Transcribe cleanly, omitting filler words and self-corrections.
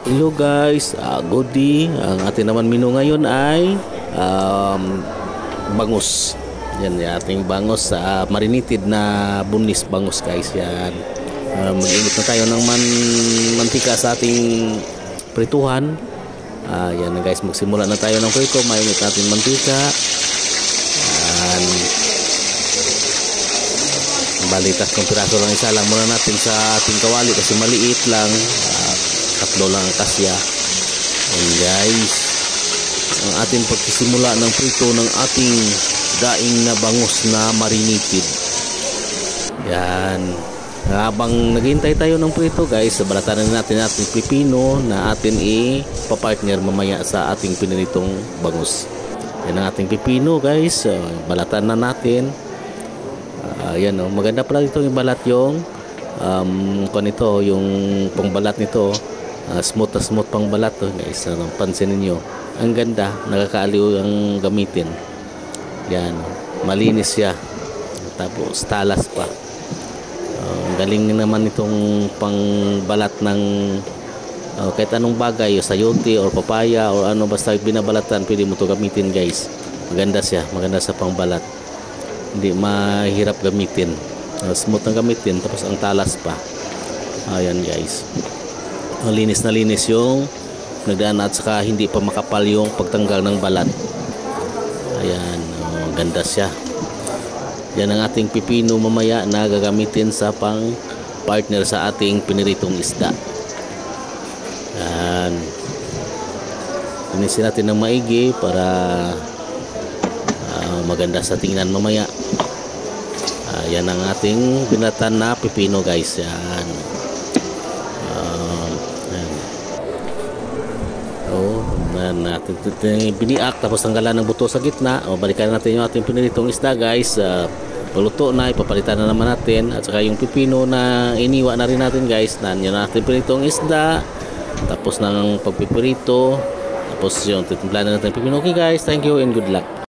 Hello guys, good day. Ang ating naman menu ngayon ay bangus. Yan yung ating bangus sa marinated na boneless bangus guys. Yan. Mag-init na tayo ng mantika sa ating prituhan. Yan na guys, magsimula na tayo ng prito. Mainit natin mantika. Yan. Balitas kung piraso lang, isa lang muna natin sa ating kawali kasi maliit lang. Tatlo lang ang kasya. And guys, ang ating pagsisimula ng prito ng ating daing na bangus na marinated. Yan. Habang naghihintay tayo ng prito guys, balatan natin ating pipino na atin ipapartner mamaya sa ating piniritong bangus. Yan ang ating pipino guys. Balatan na natin. Yan o. Maganda pala dito yung balat yung nito, yung pangbalat nito. Smooth na smooth pang balat to guys. Pansin niyo, ang ganda, nakakaaliw ang gamitin. Yan, malinis siya, tapos talas pa. Ang galing naman itong pangbalat ng kahit anong bagay, o sayote or papaya or ano, basta binabalatan pwede mo to gamitin guys. Maganda siya, maganda sa pangbalat, hindi mahirap gamitin. Smooth na gamitin, tapos ang talas pa. Ayan guys, linis na linis yung nagdaan at saka hindi pa makapal yung pagtanggal ng balat. Ayan, ganda siya. Yan ang ating pipino mamaya na gagamitin sa pang partner sa ating piniritong isda. Ayan, linisin natin ng maigi para maganda sa tingnan mamaya. Yan ang ating binatan na pipino guys. Yan. Natin biniak tapos tanggalan ng buto sa gitna. Balikan natin yung ating piniritong isda guys. Paluto na, ipapalitan na naman natin. At saka yung pipino na iniwa na rin natin guys. Yun natin piniritong isda. Tapos ng pagpipirito. Tapos yung titimplahan na natin pipino. Okay guys, thank you and good luck.